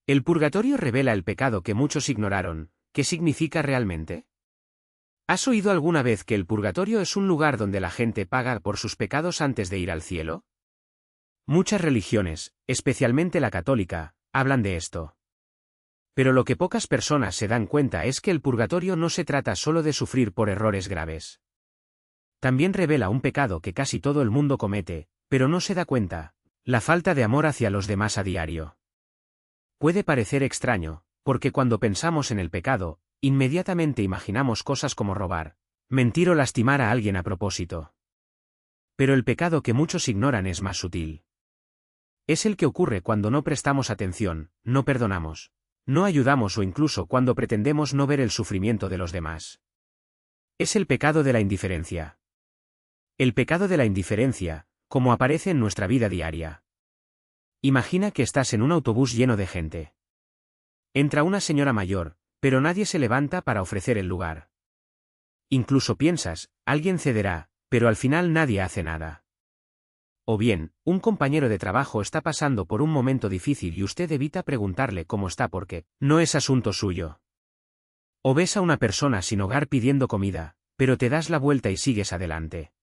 El purgatorio revela el pecado que muchos ignoraron. ¿Qué significa realmente? ¿Has oído alguna vez que el purgatorio es un lugar donde la gente paga por sus pecados antes de ir al cielo? Muchas religiones, especialmente la católica, hablan de esto. Pero lo que pocas personas se dan cuenta es que el purgatorio no se trata solo de sufrir por errores graves. También revela un pecado que casi todo el mundo comete, pero no se da cuenta: la falta de amor hacia los demás a diario. Puede parecer extraño, porque cuando pensamos en el pecado, inmediatamente imaginamos cosas como robar, mentir o lastimar a alguien a propósito. Pero el pecado que muchos ignoran es más sutil. Es el que ocurre cuando no prestamos atención, no perdonamos, no ayudamos o incluso cuando pretendemos no ver el sufrimiento de los demás. Es el pecado de la indiferencia. El pecado de la indiferencia, como aparece en nuestra vida diaria. Imagina que estás en un autobús lleno de gente. Entra una señora mayor, pero nadie se levanta para ofrecer el lugar. Incluso piensas, alguien cederá, pero al final nadie hace nada. O bien, un compañero de trabajo está pasando por un momento difícil y usted evita preguntarle cómo está porque no es asunto suyo. O ves a una persona sin hogar pidiendo comida, pero te das la vuelta y sigues adelante.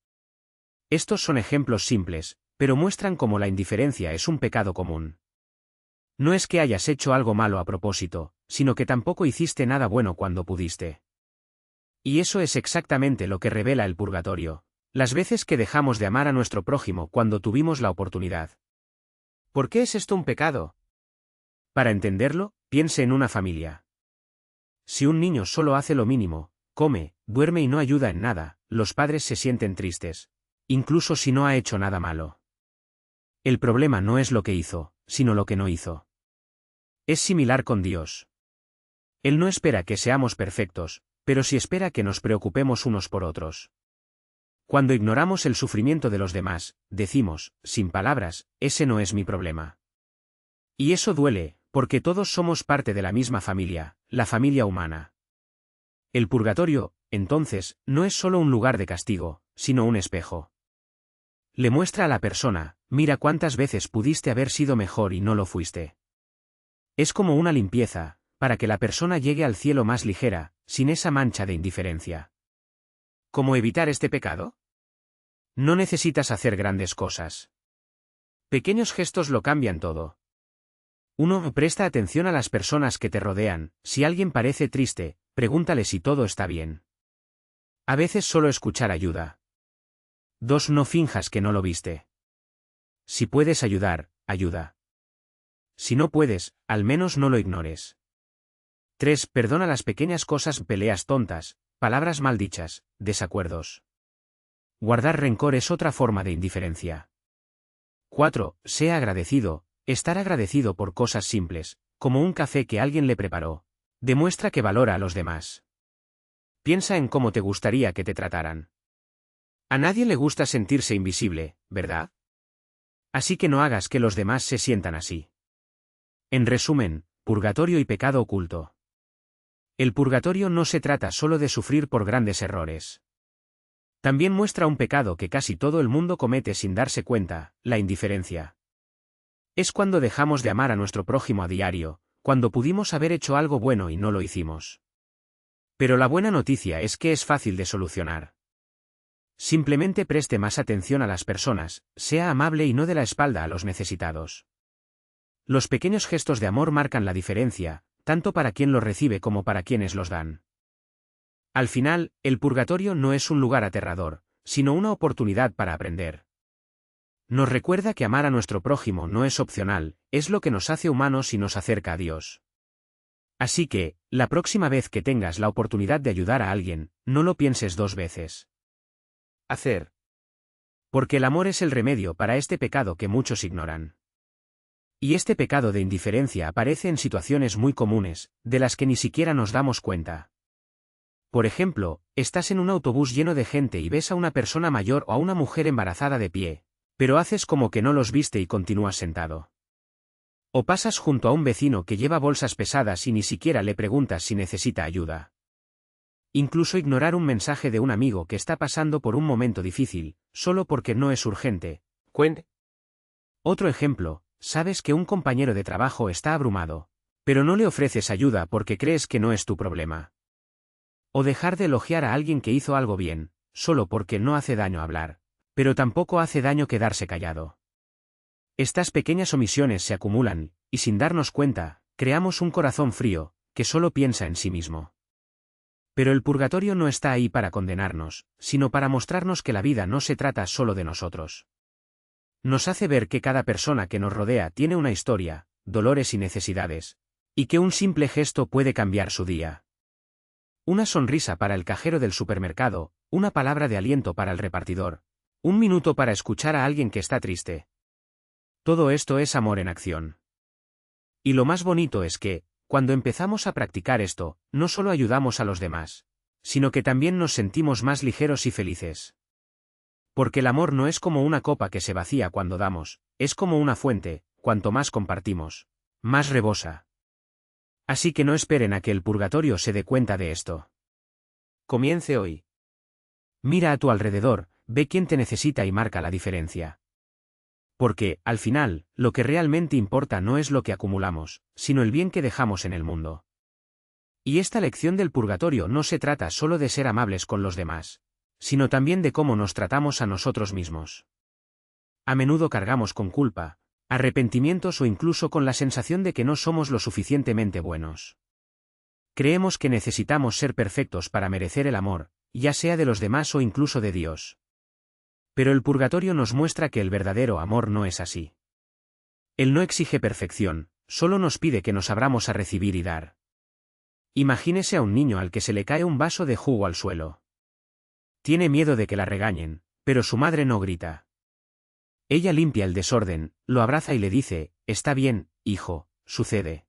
Estos son ejemplos simples, pero muestran cómo la indiferencia es un pecado común. No es que hayas hecho algo malo a propósito, sino que tampoco hiciste nada bueno cuando pudiste. Y eso es exactamente lo que revela el purgatorio: las veces que dejamos de amar a nuestro prójimo cuando tuvimos la oportunidad. ¿Por qué es esto un pecado? Para entenderlo, piense en una familia. Si un niño solo hace lo mínimo, come, duerme y no ayuda en nada, los padres se sienten tristes, incluso si no ha hecho nada malo. El problema no es lo que hizo, sino lo que no hizo. Es similar con Dios. Él no espera que seamos perfectos, pero sí espera que nos preocupemos unos por otros. Cuando ignoramos el sufrimiento de los demás, decimos, sin palabras, ese no es mi problema. Y eso duele, porque todos somos parte de la misma familia, la familia humana. El purgatorio, entonces, no es solo un lugar de castigo, sino un espejo. Le muestra a la persona: mira cuántas veces pudiste haber sido mejor y no lo fuiste. Es como una limpieza, para que la persona llegue al cielo más ligera, sin esa mancha de indiferencia. ¿Cómo evitar este pecado? No necesitas hacer grandes cosas. Pequeños gestos lo cambian todo. 1. Presta atención a las personas que te rodean. Si alguien parece triste, pregúntale si todo está bien. A veces solo escuchar ayuda. 2. No finjas que no lo viste. Si puedes ayudar, ayuda. Si no puedes, al menos no lo ignores. 3. Perdona las pequeñas cosas: peleas tontas, palabras mal dichas, desacuerdos. Guardar rencor es otra forma de indiferencia. 4. Sea agradecido. Estar agradecido por cosas simples, como un café que alguien le preparó, demuestra que valora a los demás. Piensa en cómo te gustaría que te trataran. A nadie le gusta sentirse invisible, ¿verdad? Así que no hagas que los demás se sientan así. En resumen, purgatorio y pecado oculto. El purgatorio no se trata solo de sufrir por grandes errores. También muestra un pecado que casi todo el mundo comete sin darse cuenta: la indiferencia. Es cuando dejamos de amar a nuestro prójimo a diario, cuando pudimos haber hecho algo bueno y no lo hicimos. Pero la buena noticia es que es fácil de solucionar. Simplemente preste más atención a las personas, sea amable y no dé la espalda a los necesitados. Los pequeños gestos de amor marcan la diferencia, tanto para quien los recibe como para quienes los dan. Al final, el purgatorio no es un lugar aterrador, sino una oportunidad para aprender. Nos recuerda que amar a nuestro prójimo no es opcional, es lo que nos hace humanos y nos acerca a Dios. Así que, la próxima vez que tengas la oportunidad de ayudar a alguien, no lo pienses dos veces. Hacer. Porque el amor es el remedio para este pecado que muchos ignoran. Y este pecado de indiferencia aparece en situaciones muy comunes, de las que ni siquiera nos damos cuenta. Por ejemplo, estás en un autobús lleno de gente y ves a una persona mayor o a una mujer embarazada de pie, pero haces como que no los viste y continúas sentado. O pasas junto a un vecino que lleva bolsas pesadas y ni siquiera le preguntas si necesita ayuda. Incluso ignorar un mensaje de un amigo que está pasando por un momento difícil, solo porque no es urgente. Otro ejemplo: sabes que un compañero de trabajo está abrumado, pero no le ofreces ayuda porque crees que no es tu problema. O dejar de elogiar a alguien que hizo algo bien, solo porque no hace daño hablar, pero tampoco hace daño quedarse callado. Estas pequeñas omisiones se acumulan, y sin darnos cuenta, creamos un corazón frío, que solo piensa en sí mismo. Pero el purgatorio no está ahí para condenarnos, sino para mostrarnos que la vida no se trata solo de nosotros. Nos hace ver que cada persona que nos rodea tiene una historia, dolores y necesidades, y que un simple gesto puede cambiar su día. Una sonrisa para el cajero del supermercado, una palabra de aliento para el repartidor, un minuto para escuchar a alguien que está triste. Todo esto es amor en acción. Y lo más bonito es que, cuando empezamos a practicar esto, no solo ayudamos a los demás, sino que también nos sentimos más ligeros y felices. Porque el amor no es como una copa que se vacía cuando damos, es como una fuente, cuanto más compartimos, más rebosa. Así que no esperen a que el purgatorio se dé cuenta de esto. Comience hoy. Mira a tu alrededor, ve quién te necesita y marca la diferencia. Porque, al final, lo que realmente importa no es lo que acumulamos, sino el bien que dejamos en el mundo. Y esta lección del purgatorio no se trata solo de ser amables con los demás, sino también de cómo nos tratamos a nosotros mismos. A menudo cargamos con culpa, arrepentimientos o incluso con la sensación de que no somos lo suficientemente buenos. Creemos que necesitamos ser perfectos para merecer el amor, ya sea de los demás o incluso de Dios. Pero el purgatorio nos muestra que el verdadero amor no es así. Él no exige perfección, solo nos pide que nos abramos a recibir y dar. Imagínese a un niño al que se le cae un vaso de jugo al suelo. Tiene miedo de que la regañen, pero su madre no grita. Ella limpia el desorden, lo abraza y le dice, «Está bien, hijo, sucede».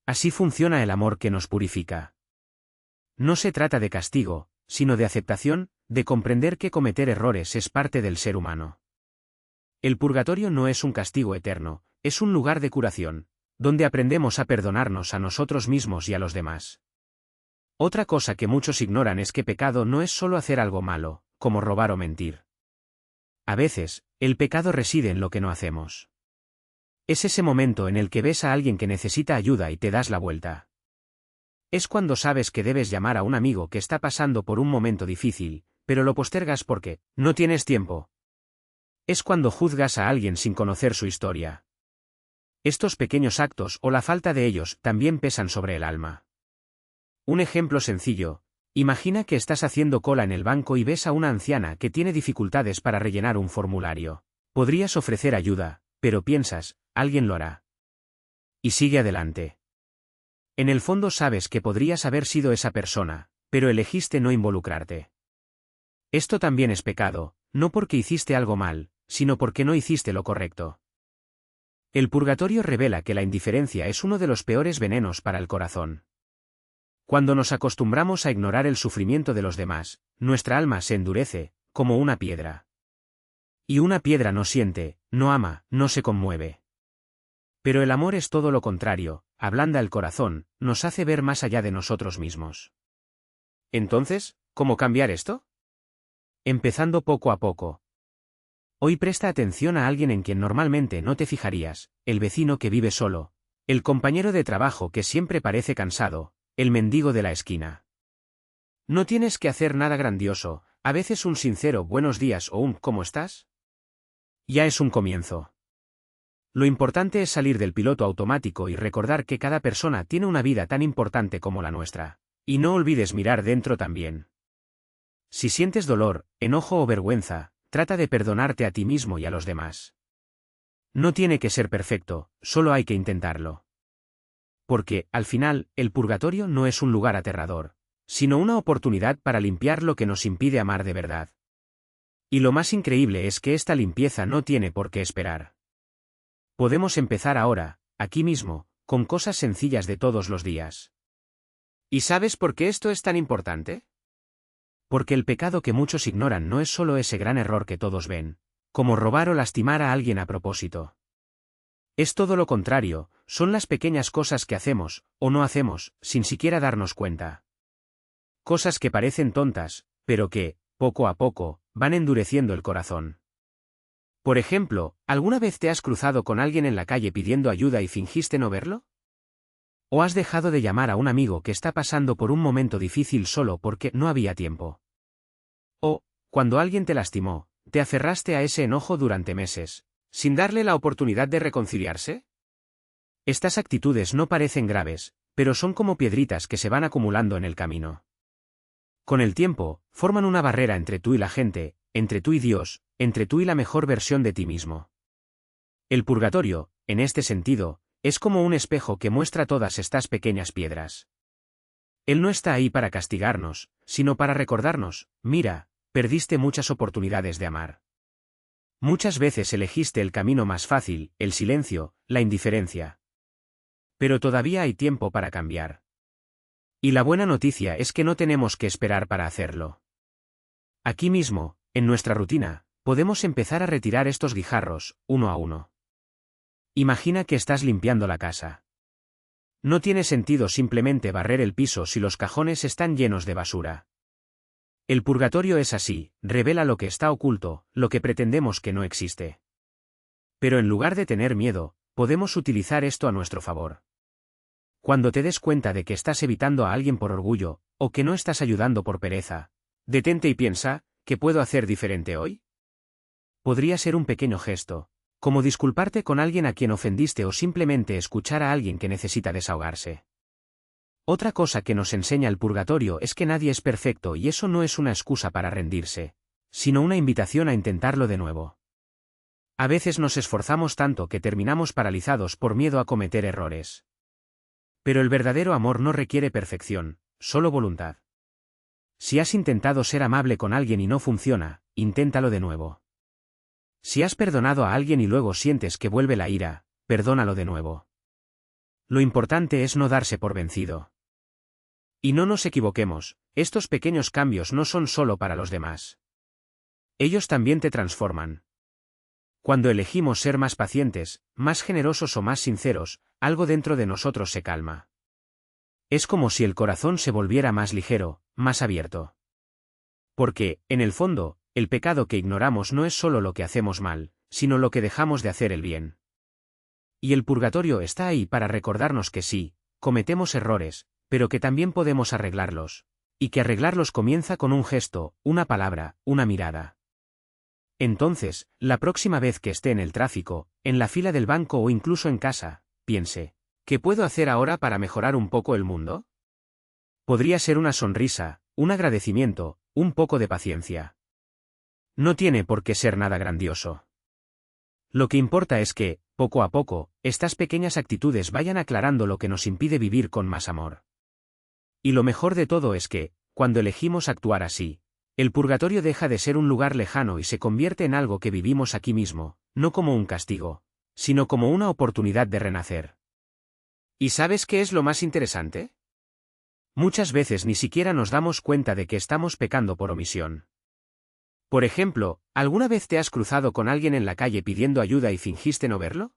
Así funciona el amor que nos purifica. No se trata de castigo, sino de aceptación, de comprender que cometer errores es parte del ser humano. El purgatorio no es un castigo eterno, es un lugar de curación, donde aprendemos a perdonarnos a nosotros mismos y a los demás. Otra cosa que muchos ignoran es que pecado no es solo hacer algo malo, como robar o mentir. A veces, el pecado reside en lo que no hacemos. Es ese momento en el que ves a alguien que necesita ayuda y te das la vuelta. Es cuando sabes que debes llamar a un amigo que está pasando por un momento difícil, pero lo postergas porque no tienes tiempo. Es cuando juzgas a alguien sin conocer su historia. Estos pequeños actos o la falta de ellos también pesan sobre el alma. Un ejemplo sencillo: imagina que estás haciendo cola en el banco y ves a una anciana que tiene dificultades para rellenar un formulario. Podrías ofrecer ayuda, pero piensas, alguien lo hará. Y sigue adelante. En el fondo sabes que podrías haber sido esa persona, pero elegiste no involucrarte. Esto también es pecado, no porque hiciste algo mal, sino porque no hiciste lo correcto. El purgatorio revela que la indiferencia es uno de los peores venenos para el corazón. Cuando nos acostumbramos a ignorar el sufrimiento de los demás, nuestra alma se endurece, como una piedra. Y una piedra no siente, no ama, no se conmueve. Pero el amor es todo lo contrario, ablanda el corazón, nos hace ver más allá de nosotros mismos. Entonces, ¿cómo cambiar esto? Empezando poco a poco. Hoy presta atención a alguien en quien normalmente no te fijarías, el vecino que vive solo, el compañero de trabajo que siempre parece cansado, el mendigo de la esquina. No tienes que hacer nada grandioso, a veces un sincero buenos días o un ¿cómo estás? Ya es un comienzo. Lo importante es salir del piloto automático y recordar que cada persona tiene una vida tan importante como la nuestra. Y no olvides mirar dentro también. Si sientes dolor, enojo o vergüenza, trata de perdonarte a ti mismo y a los demás. No tiene que ser perfecto, solo hay que intentarlo. Porque, al final, el purgatorio no es un lugar aterrador, sino una oportunidad para limpiar lo que nos impide amar de verdad. Y lo más increíble es que esta limpieza no tiene por qué esperar. Podemos empezar ahora, aquí mismo, con cosas sencillas de todos los días. ¿Y sabes por qué esto es tan importante? Porque el pecado que muchos ignoran no es solo ese gran error que todos ven, como robar o lastimar a alguien a propósito. Es todo lo contrario, son las pequeñas cosas que hacemos, o no hacemos, sin siquiera darnos cuenta. Cosas que parecen tontas, pero que, poco a poco, van endureciendo el corazón. Por ejemplo, ¿alguna vez te has cruzado con alguien en la calle pidiendo ayuda y fingiste no verlo? O has dejado de llamar a un amigo que está pasando por un momento difícil solo porque no había tiempo. O, cuando alguien te lastimó, te aferraste a ese enojo durante meses, sin darle la oportunidad de reconciliarse. Estas actitudes no parecen graves, pero son como piedritas que se van acumulando en el camino. Con el tiempo, forman una barrera entre tú y la gente, entre tú y Dios, entre tú y la mejor versión de ti mismo. El purgatorio, en este sentido, es como un espejo que muestra todas estas pequeñas piedras. Él no está ahí para castigarnos, sino para recordarnos: mira, perdiste muchas oportunidades de amar. Muchas veces elegiste el camino más fácil, el silencio, la indiferencia. Pero todavía hay tiempo para cambiar. Y la buena noticia es que no tenemos que esperar para hacerlo. Aquí mismo, en nuestra rutina, podemos empezar a retirar estos guijarros, uno a uno. Imagina que estás limpiando la casa. No tiene sentido simplemente barrer el piso si los cajones están llenos de basura. El purgatorio es así, revela lo que está oculto, lo que pretendemos que no existe. Pero en lugar de tener miedo, podemos utilizar esto a nuestro favor. Cuando te des cuenta de que estás evitando a alguien por orgullo, o que no estás ayudando por pereza, detente y piensa: ¿qué puedo hacer diferente hoy? Podría ser un pequeño gesto, como disculparte con alguien a quien ofendiste o simplemente escuchar a alguien que necesita desahogarse. Otra cosa que nos enseña el purgatorio es que nadie es perfecto, y eso no es una excusa para rendirse, sino una invitación a intentarlo de nuevo. A veces nos esforzamos tanto que terminamos paralizados por miedo a cometer errores. Pero el verdadero amor no requiere perfección, solo voluntad. Si has intentado ser amable con alguien y no funciona, inténtalo de nuevo. Si has perdonado a alguien y luego sientes que vuelve la ira, perdónalo de nuevo. Lo importante es no darse por vencido. Y no nos equivoquemos, estos pequeños cambios no son solo para los demás. Ellos también te transforman. Cuando elegimos ser más pacientes, más generosos o más sinceros, algo dentro de nosotros se calma. Es como si el corazón se volviera más ligero, más abierto. Porque, en el fondo, el pecado que ignoramos no es solo lo que hacemos mal, sino lo que dejamos de hacer el bien. Y el purgatorio está ahí para recordarnos que sí, cometemos errores, pero que también podemos arreglarlos. Y que arreglarlos comienza con un gesto, una palabra, una mirada. Entonces, la próxima vez que esté en el tráfico, en la fila del banco o incluso en casa, piense: ¿qué puedo hacer ahora para mejorar un poco el mundo? Podría ser una sonrisa, un agradecimiento, un poco de paciencia. No tiene por qué ser nada grandioso. Lo que importa es que, poco a poco, estas pequeñas actitudes vayan aclarando lo que nos impide vivir con más amor. Y lo mejor de todo es que, cuando elegimos actuar así, el purgatorio deja de ser un lugar lejano y se convierte en algo que vivimos aquí mismo, no como un castigo, sino como una oportunidad de renacer. ¿Y sabes qué es lo más interesante? Muchas veces ni siquiera nos damos cuenta de que estamos pecando por omisión. Por ejemplo, ¿alguna vez te has cruzado con alguien en la calle pidiendo ayuda y fingiste no verlo?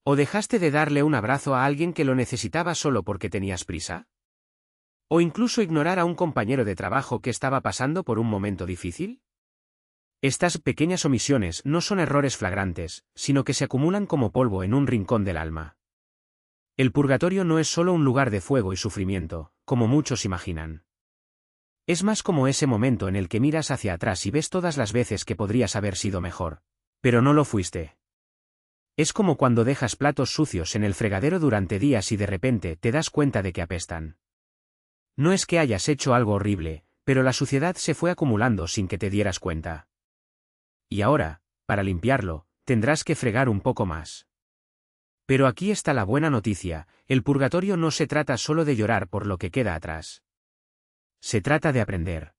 ¿O dejaste de darle un abrazo a alguien que lo necesitaba solo porque tenías prisa? ¿O incluso ignorar a un compañero de trabajo que estaba pasando por un momento difícil? Estas pequeñas omisiones no son errores flagrantes, sino que se acumulan como polvo en un rincón del alma. El purgatorio no es solo un lugar de fuego y sufrimiento, como muchos imaginan. Es más como ese momento en el que miras hacia atrás y ves todas las veces que podrías haber sido mejor, pero no lo fuiste. Es como cuando dejas platos sucios en el fregadero durante días y de repente te das cuenta de que apestan. No es que hayas hecho algo horrible, pero la suciedad se fue acumulando sin que te dieras cuenta. Y ahora, para limpiarlo, tendrás que fregar un poco más. Pero aquí está la buena noticia: el purgatorio no se trata solo de llorar por lo que queda atrás. Se trata de aprender.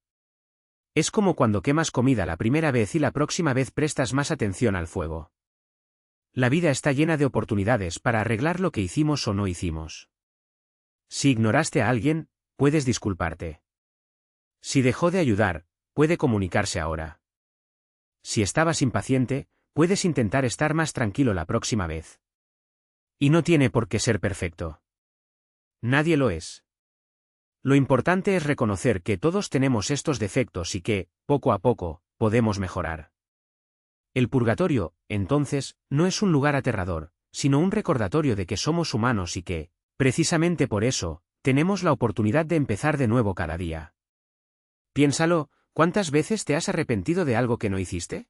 Es como cuando quemas comida la primera vez y la próxima vez prestas más atención al fuego. La vida está llena de oportunidades para arreglar lo que hicimos o no hicimos. Si ignoraste a alguien, puedes disculparte. Si dejó de ayudar, puede comunicarse ahora. Si estabas impaciente, puedes intentar estar más tranquilo la próxima vez. Y no tiene por qué ser perfecto. Nadie lo es. Lo importante es reconocer que todos tenemos estos defectos y que, poco a poco, podemos mejorar. El purgatorio, entonces, no es un lugar aterrador, sino un recordatorio de que somos humanos y que, Precisamente por eso, tenemos la oportunidad de empezar de nuevo cada día. Piénsalo, ¿cuántas veces te has arrepentido de algo que no hiciste?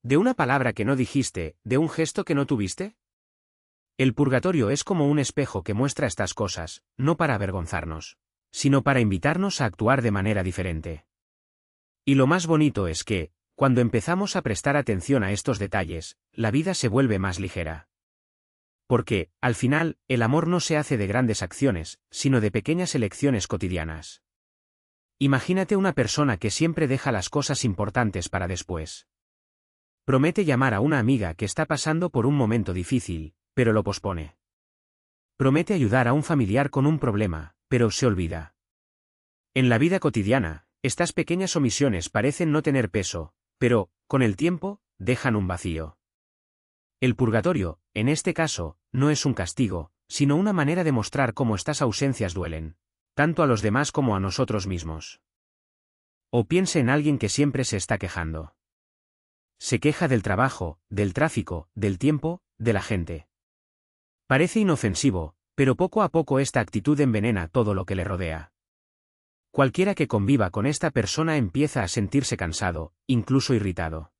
¿De una palabra que no dijiste, de un gesto que no tuviste? El purgatorio es como un espejo que muestra estas cosas, no para avergonzarnos, sino para invitarnos a actuar de manera diferente. Y lo más bonito es que, cuando empezamos a prestar atención a estos detalles, la vida se vuelve más ligera. Porque, al final, el amor no se hace de grandes acciones, sino de pequeñas elecciones cotidianas. Imagínate una persona que siempre deja las cosas importantes para después. Promete llamar a una amiga que está pasando por un momento difícil, pero lo pospone. Promete ayudar a un familiar con un problema, pero se olvida. En la vida cotidiana, estas pequeñas omisiones parecen no tener peso, pero, con el tiempo, dejan un vacío. El purgatorio, en este caso, no es un castigo, sino una manera de mostrar cómo estas ausencias duelen, tanto a los demás como a nosotros mismos. O piense en alguien que siempre se está quejando. Se queja del trabajo, del tráfico, del tiempo, de la gente. Parece inofensivo, pero poco a poco esta actitud envenena todo lo que le rodea. Cualquiera que conviva con esta persona empieza a sentirse cansado, incluso irritado.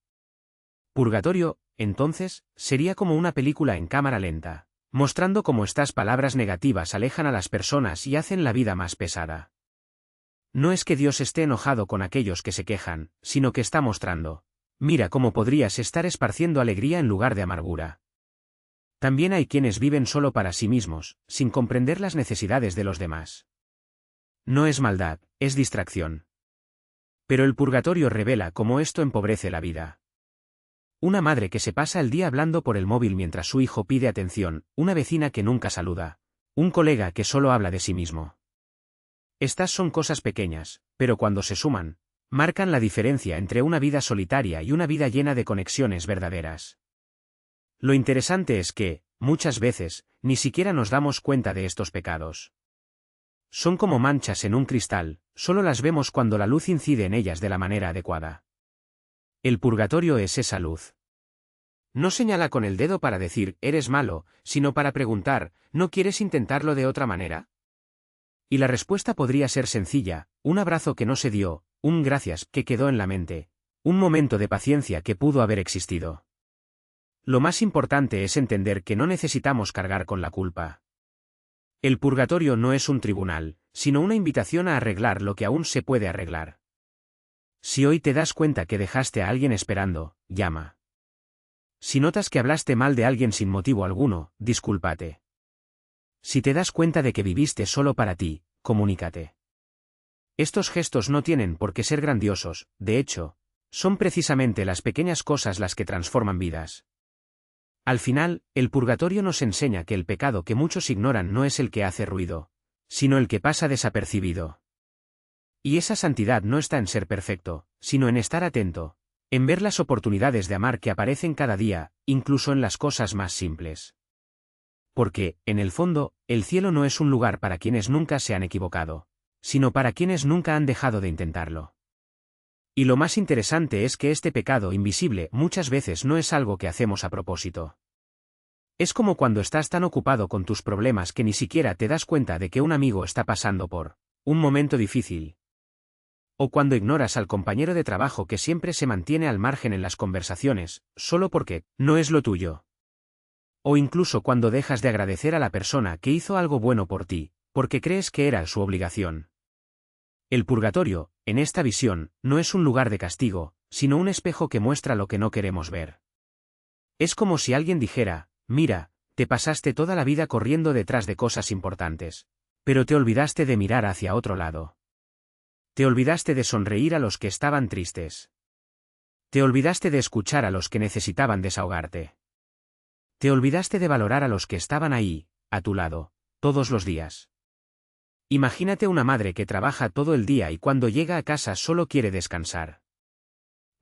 Purgatorio, entonces, sería como una película en cámara lenta, mostrando cómo estas palabras negativas alejan a las personas y hacen la vida más pesada. No es que Dios esté enojado con aquellos que se quejan, sino que está mostrando: mira cómo podrías estar esparciendo alegría en lugar de amargura. También hay quienes viven solo para sí mismos, sin comprender las necesidades de los demás. No es maldad, es distracción. Pero el purgatorio revela cómo esto empobrece la vida. Una madre que se pasa el día hablando por el móvil mientras su hijo pide atención, una vecina que nunca saluda, un colega que solo habla de sí mismo. Estas son cosas pequeñas, pero cuando se suman, marcan la diferencia entre una vida solitaria y una vida llena de conexiones verdaderas. Lo interesante es que, muchas veces, ni siquiera nos damos cuenta de estos pecados. Son como manchas en un cristal, solo las vemos cuando la luz incide en ellas de la manera adecuada. El purgatorio es esa luz. No señala con el dedo para decir, eres malo, sino para preguntar, ¿no quieres intentarlo de otra manera? Y la respuesta podría ser sencilla: un abrazo que no se dio, un gracias que quedó en la mente, un momento de paciencia que pudo haber existido. Lo más importante es entender que no necesitamos cargar con la culpa. El purgatorio no es un tribunal, sino una invitación a arreglar lo que aún se puede arreglar. Si hoy te das cuenta que dejaste a alguien esperando, llama. Si notas que hablaste mal de alguien sin motivo alguno, discúlpate. Si te das cuenta de que viviste solo para ti, comunícate. Estos gestos no tienen por qué ser grandiosos, de hecho, son precisamente las pequeñas cosas las que transforman vidas. Al final, el purgatorio nos enseña que el pecado que muchos ignoran no es el que hace ruido, sino el que pasa desapercibido. Y esa santidad no está en ser perfecto, sino en estar atento, en ver las oportunidades de amar que aparecen cada día, incluso en las cosas más simples. Porque, en el fondo, el cielo no es un lugar para quienes nunca se han equivocado, sino para quienes nunca han dejado de intentarlo. Y lo más interesante es que este pecado invisible muchas veces no es algo que hacemos a propósito. Es como cuando estás tan ocupado con tus problemas que ni siquiera te das cuenta de que un amigo está pasando por un momento difícil. O cuando ignoras al compañero de trabajo que siempre se mantiene al margen en las conversaciones, solo porque no es lo tuyo. O incluso cuando dejas de agradecer a la persona que hizo algo bueno por ti, porque crees que era su obligación. El purgatorio, en esta visión, no es un lugar de castigo, sino un espejo que muestra lo que no queremos ver. Es como si alguien dijera: mira, te pasaste toda la vida corriendo detrás de cosas importantes, pero te olvidaste de mirar hacia otro lado. Te olvidaste de sonreír a los que estaban tristes. Te olvidaste de escuchar a los que necesitaban desahogarte. Te olvidaste de valorar a los que estaban ahí, a tu lado, todos los días. Imagínate una madre que trabaja todo el día y cuando llega a casa solo quiere descansar.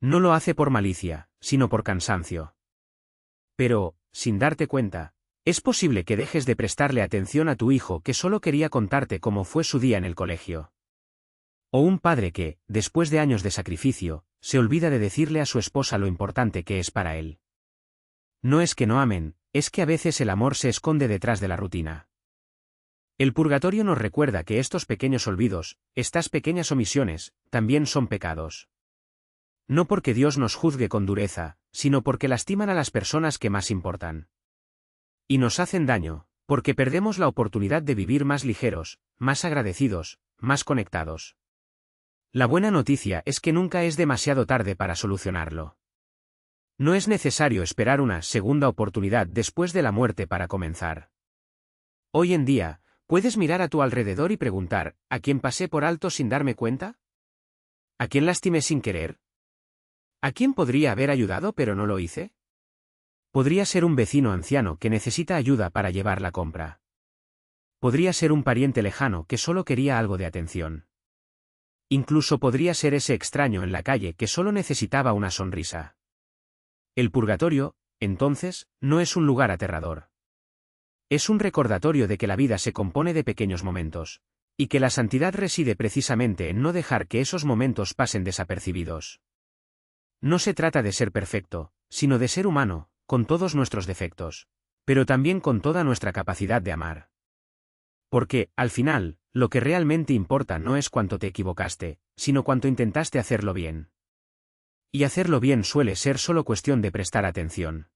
No lo hace por malicia, sino por cansancio. Pero, sin darte cuenta, es posible que dejes de prestarle atención a tu hijo que solo quería contarte cómo fue su día en el colegio. O un padre que, después de años de sacrificio, se olvida de decirle a su esposa lo importante que es para él. No es que no amen, es que a veces el amor se esconde detrás de la rutina. El purgatorio nos recuerda que estos pequeños olvidos, estas pequeñas omisiones, también son pecados. No porque Dios nos juzgue con dureza, sino porque lastiman a las personas que más importan. Y nos hacen daño, porque perdemos la oportunidad de vivir más ligeros, más agradecidos, más conectados. La buena noticia es que nunca es demasiado tarde para solucionarlo. No es necesario esperar una segunda oportunidad después de la muerte para comenzar. Hoy en día, puedes mirar a tu alrededor y preguntar, ¿a quién pasé por alto sin darme cuenta? ¿A quién lastimé sin querer? ¿A quién podría haber ayudado pero no lo hice? Podría ser un vecino anciano que necesita ayuda para llevar la compra. Podría ser un pariente lejano que solo quería algo de atención. Incluso podría ser ese extraño en la calle que solo necesitaba una sonrisa. El purgatorio, entonces, no es un lugar aterrador. Es un recordatorio de que la vida se compone de pequeños momentos, y que la santidad reside precisamente en no dejar que esos momentos pasen desapercibidos. No se trata de ser perfecto, sino de ser humano, con todos nuestros defectos, pero también con toda nuestra capacidad de amar. Porque, al final, lo que realmente importa no es cuánto te equivocaste, sino cuánto intentaste hacerlo bien. Y hacerlo bien suele ser solo cuestión de prestar atención.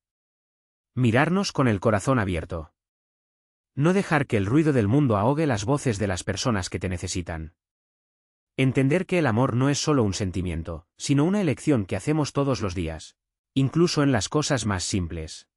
Mirarnos con el corazón abierto. No dejar que el ruido del mundo ahogue las voces de las personas que te necesitan. Entender que el amor no es solo un sentimiento, sino una elección que hacemos todos los días, incluso en las cosas más simples.